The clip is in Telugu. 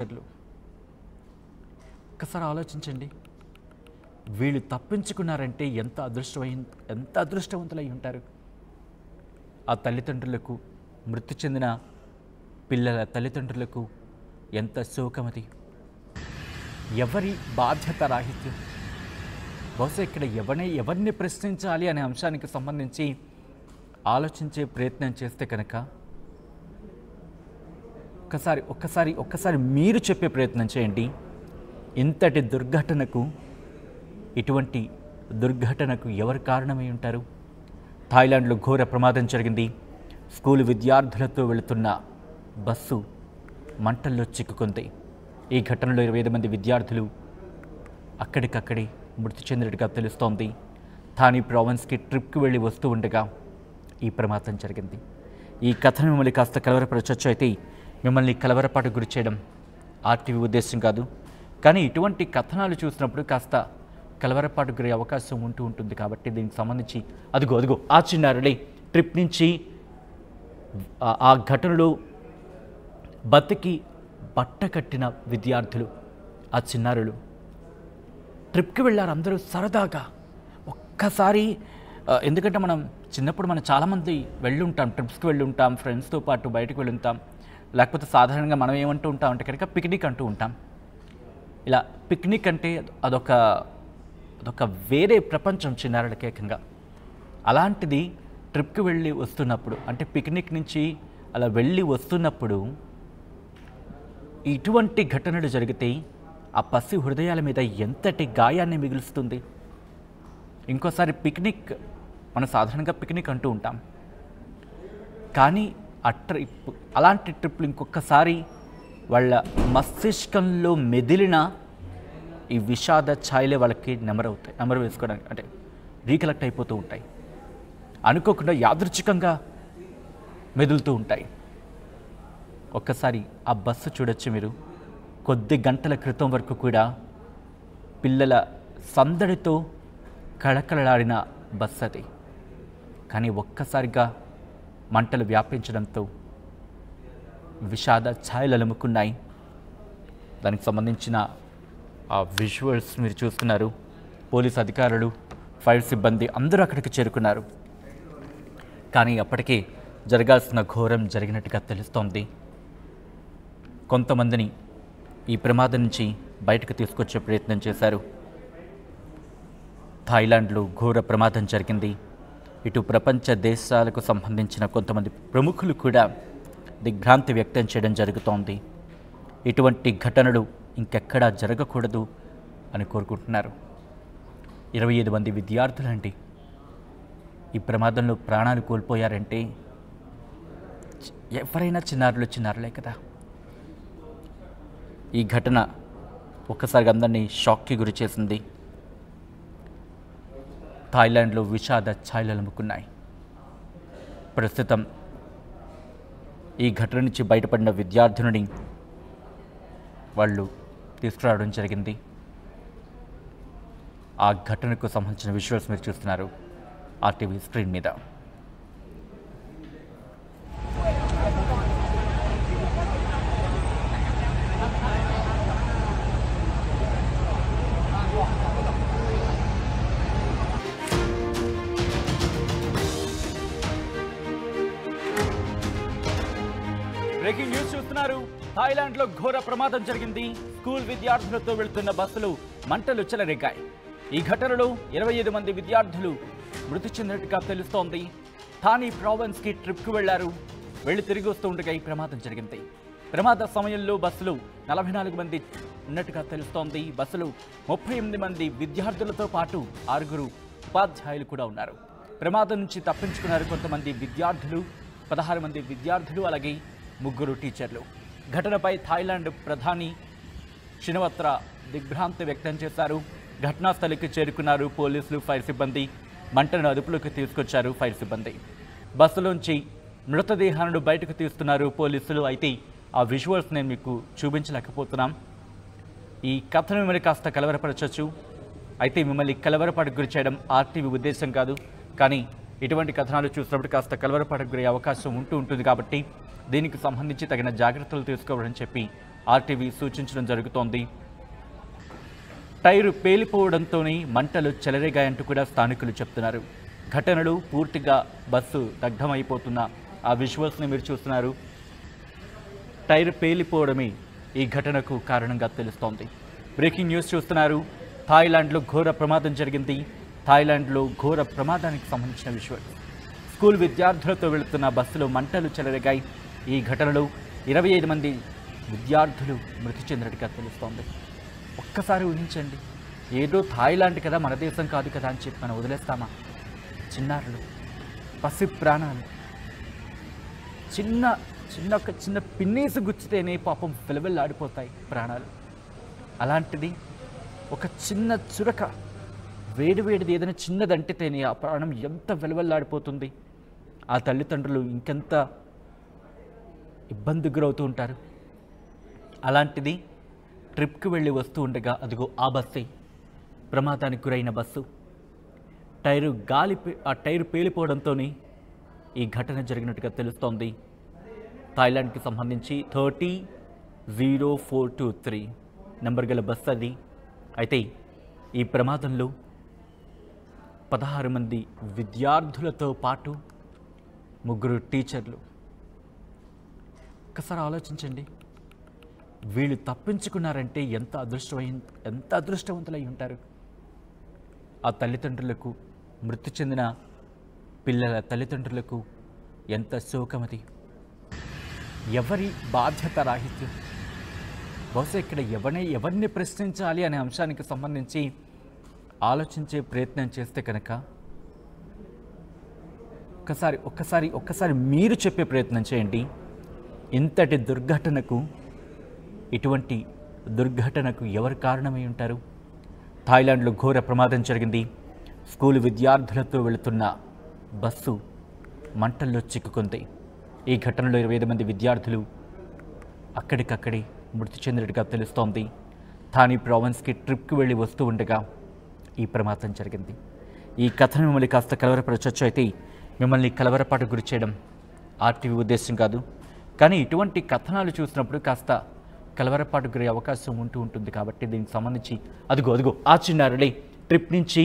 లు ఒక్కసారి ఆలోచించండి. వీళ్ళు తప్పించుకున్నారంటే ఎంత అదృష్టవంతులై ఉంటారు. ఆ తల్లిదండ్రులకు, మృతి చెందిన పిల్లల తల్లిదండ్రులకు ఎంత శోకమది. ఎవరి బాధ్యత రాహిత్యం. బహుశా ఇక్కడ ఎవరిని ప్రశ్నించాలి అనే అంశానికి సంబంధించి ఆలోచించే ప్రయత్నం చేస్తే కనుక ఒక్కసారి మీరు చెప్పే ప్రయత్నం చేయండి. ఇంతటి ఇటువంటి దుర్ఘటనకు ఎవరు కారణమై ఉంటారు? థాయిలాండ్లో ఘోర ప్రమాదం జరిగింది. స్కూలు విద్యార్థులతో వెళుతున్న బస్సు మంటల్లో చిక్కుకుంది. ఈ ఘటనలో 25 మంది విద్యార్థులు అక్కడికక్కడే మృతి చెందినట్టుగా తెలుస్తోంది. థానీ ప్రావిన్స్కి ట్రిప్కి వెళ్ళి వస్తూ ఉండగా ఈ ప్రమాదం జరిగింది. ఈ కథను మిమ్మల్ని కాస్త కలవరపరచొచ్చు. అయితే మిమ్మల్ని కలవరపాటు గురి చేయడం ఆర్టీవీ ఉద్దేశం కాదు. కానీ ఇటువంటి కథనాలు చూసినప్పుడు కాస్త కలవరపాటు గురే అవకాశం ఉంటుంది. కాబట్టి దీనికి సంబంధించి అదిగో ఆ చిన్నారులే ట్రిప్ నుంచి ఆ ఘటనలో బతికి బట్ట కట్టిన విద్యార్థులు, ఆ చిన్నారులు ట్రిప్కి వెళ్ళారు. అందరూ సరదాగా ఒక్కసారి, ఎందుకంటే మనం చిన్నప్పుడు చాలామంది వెళ్ళుంటాం, ట్రిప్స్కి వెళ్ళుంటాం, ఫ్రెండ్స్తో పాటు బయటకు వెళ్ళుంటాం. లేకపోతే సాధారణంగా మనం ఏమంటూ ఉంటాం అంటే కనుక పిక్నిక్ అంటూ ఉంటాం. ఇలా పిక్నిక్ అంటే అదొక వేరే ప్రపంచం చిన్నారులకి ఏకంగా. అలాంటిది ట్రిప్కి వెళ్ళి వస్తున్నప్పుడు, అంటే పిక్నిక్ నుంచి అలా వెళ్ళి వస్తున్నప్పుడు ఇటువంటి ఘటనలు జరిగితే ఆ పసి హృదయాల మీద ఎంతటి గాయాన్ని మిగులుస్తుంది. ఇంకోసారి పిక్నిక్, మనం సాధారణంగా పిక్నిక్ అంటూ ఉంటాం, కానీ అలాంటి ట్రిప్లు ఇంకొకసారి వాళ్ళ మస్తిష్కంలో మెదిలిన ఈ విషాద ఛాయలే వాళ్ళకి నెమరు వేసుకోవడానికి, అంటే రీకలెక్ట్ అయిపోతూ ఉంటాయి. అనుకోకుండా యాదృచ్ఛికంగా మెదులుతూ ఉంటాయి. ఒక్కసారి ఆ బస్సు చూడొచ్చు మీరు. కొద్ది గంటల క్రితం వరకు కూడా పిల్లల సందడితో కళకళలాడిన బస్సు అది. కానీ ఒక్కసారిగా మంటలు వ్యాపించడంతో విషాద ఛాయలు అలుముకున్నాయి. దానికి సంబంధించిన ఆ విజువల్స్ మీరు చూస్తున్నారు. పోలీస్ అధికారులు, ఫైర్ సిబ్బంది అందరూ అక్కడికి చేరుకున్నారు. కానీ అప్పటికే జరగాల్సిన ఘోరం జరిగినట్టుగా తెలుస్తోంది. కొంతమందిని ఈ ప్రమాదం నుంచి బయటకు తీసుకొచ్చే ప్రయత్నం చేశారు. థాయిలాండ్లో ఘోర ప్రమాదం జరిగింది. ఇటు ప్రపంచ దేశాలకు సంబంధించిన కొంతమంది ప్రముఖులు కూడా దిగ్భ్రాంతి వ్యక్తం చేయడం జరుగుతోంది. ఇటువంటి ఘటనలు ఇంకెక్కడా జరగకూడదు అని కోరుకుంటున్నారు. 25 మంది విద్యార్థులండి ఈ ప్రమాదంలో ప్రాణాలు కోల్పోయారంటే ఎవరైనా చిన్నారులే కదా. ఈ ఘటన ఒక్కసారిగా అందరినీ షాక్కి గురి చేసింది. థాయిలాండ్లో విషాద ఛాయలు అలుముకున్నాయి. ప్రస్తుతం ఈ ఘటన నుంచి బయటపడిన విద్యార్థులని వాళ్ళు తీసుకురావడం జరిగింది. ఆ ఘటనకు సంబంధించిన విజువల్స్ మీరు చూస్తున్నారు ఆర్టీవీ స్క్రీన్ మీద. బ్రేకింగ్ న్యూస్ చూస్తున్నారు. థాయిలాండ్లో ఘోర ప్రమాదం జరిగింది. స్కూల్ విద్యార్థులతో వెళ్తున్న బస్సులు మంటలు చెలరేగాయి. ఈ ఘటనలో 25 మంది విద్యార్థులు మృతి చెందినట్టుగా తెలుస్తోంది. థానీ ప్రావిన్స్కి ట్రిప్కి వెళ్ళి తిరిగి వస్తూ ఉండగా ఈ ప్రమాదం జరిగింది. ప్రమాద సమయంలో బస్సులో 44 మంది ఉన్నట్టుగా తెలుస్తోంది. బస్సులో 38 మంది విద్యార్థులతో పాటు 6 ఉపాధ్యాయులు కూడా ఉన్నారు. ప్రమాదం నుంచి తప్పించుకున్నారు కొంతమంది విద్యార్థులు, 16 మంది విద్యార్థులు, అలాగే 3 టీచర్లు. ఘటనపై థాయిలాండ్ ప్రధాని షినవత్రా దిగ్భ్రాంతి వ్యక్తం చేశారు. ఘటనా స్థలికి చేరుకున్నారు పోలీసులు, ఫైర్ సిబ్బంది. మంటను అదుపులోకి తీసుకొచ్చారు ఫైర్ సిబ్బంది. బస్సులోంచి మృతదేహాలను బయటకు తీస్తున్నారు పోలీసులు. అయితే ఆ విజువల్స్ నేను మీకు చూపించలేకపోతున్నాం. ఈ కథను మిమ్మల్ని కాస్త కలవరపరచవచ్చు. అయితే మిమ్మల్ని కలవరపాటుకు గురి చేయడం ఆర్టీవీ ఉద్దేశం కాదు. కానీ ఇటువంటి కథనాలు చూసినప్పుడు కాస్త కలవరపాటుకు గురయ్యే అవకాశం ఉంటుంది. కాబట్టి దీనికి సంబంధించి తగిన జాగ్రత్తలు తీసుకోవాలని చెప్పి ఆర్టీవీ సూచించడం జరుగుతోంది. టైరు పేలిపోవడంతోనే మంటలు చెలరేగాయంటూ కూడా స్థానికులు చెప్తున్నారు. ఘటనలు పూర్తిగా బస్సు దగ్ధమైపోతున్న ఆ విజువల్స్ని మీరు చూస్తున్నారు. టైర్ పేలిపోవడమే ఈ ఘటనకు కారణంగా తెలుస్తోంది. బ్రేకింగ్ న్యూస్ చూస్తున్నారు. థాయిలాండ్లో ఘోర ప్రమాదం జరిగింది. థాయిలాండ్లో ఘోర ప్రమాదానికి సంబంధించిన విజువల్స్. స్కూల్ విద్యార్థులతో వెళుతున్న బస్సులో మంటలు చెలరేగాయి. ఈ ఘటనలో 25 మంది విద్యార్థులు మృతి చెందినట్టుగా తెలుస్తోంది. ఒక్కసారి ఊహించండి, ఏదో థాయిలాండ్ కదా, మన దేశం కాదు కదా అని చెప్పి మనం వదిలేస్తామా? చిన్నారులు, పసి ప్రాణాలు, చిన్న పిన్నేసి గుచ్చితేనే పాపం విలవిల్లాడిపోతాయి ప్రాణాలు. అలాంటిది ఒక చిన్న చురక వేడివేడిది ఏదైనా చిన్నదంటితేనే ఆ ప్రాణం ఎంత విలవిల్లాడిపోతుంది. ఆ తల్లిదండ్రులు ఇంకెంత ఇబ్బంది గురవుతూ ఉంటారు. అలాంటిది ట్రిప్కి వెళ్ళి వస్తూ ఉండగా అదిగో ఆ బస్సే ప్రమాదానికి గురైన బస్సు. ఆ టైరు పేలిపోవడంతో ఈ ఘటన జరిగినట్టుగా తెలుస్తోంది. థాయిలాండ్కి సంబంధించి 300423 నెంబర్ గల బస్సు అది. అయితే ఈ ప్రమాదంలో 16 మంది విద్యార్థులతో పాటు 3 టీచర్లు. ఒక్కసారి ఆలోచించండి, వీళ్ళు తప్పించుకున్నారంటే ఎంత అదృష్టవంతులై ఉంటారు. ఆ తల్లిదండ్రులకు, మృతి చెందిన పిల్లల తల్లిదండ్రులకు ఎంత శోకమది. ఎవరి బాధ్యత రాహిత్యం. బహుశా ఇక్కడ ఎవరిని ప్రశ్నించాలి అనే అంశానికి సంబంధించి ఆలోచించే ప్రయత్నం చేస్తే కనుక ఒక్కసారి మీరు చెప్పే ప్రయత్నం చేయండి. ఇటువంటి దుర్ఘటనకు ఎవరు కారణమై ఉంటారు? థాయిలాండ్లో ఘోర ప్రమాదం జరిగింది. స్కూలు విద్యార్థులతో వెళుతున్న బస్సు మంటల్లో చిక్కుకుంది. ఈ ఘటనలో 25 మంది విద్యార్థులు అక్కడికక్కడే మృతి చెందినట్టుగా తెలుస్తోంది. థానీ ప్రావిన్స్కి ట్రిప్కి వెళ్ళి వస్తూ ఉండగా ఈ ప్రమాదం జరిగింది. ఈ కథను మిమ్మల్ని కాస్త కలవరపరచొచ్చు. అయితే మిమ్మల్ని కలవరపాటు గురి చేయడం ఆర్టీవీ ఉద్దేశం కాదు. కానీ ఇటువంటి కథనాలు చూసినప్పుడు కాస్త కలవరపాటు గురి అవకాశం ఉంటుంది. కాబట్టి దీనికి సంబంధించి అదిగో ఆ చిన్నారులే ట్రిప్ నుంచి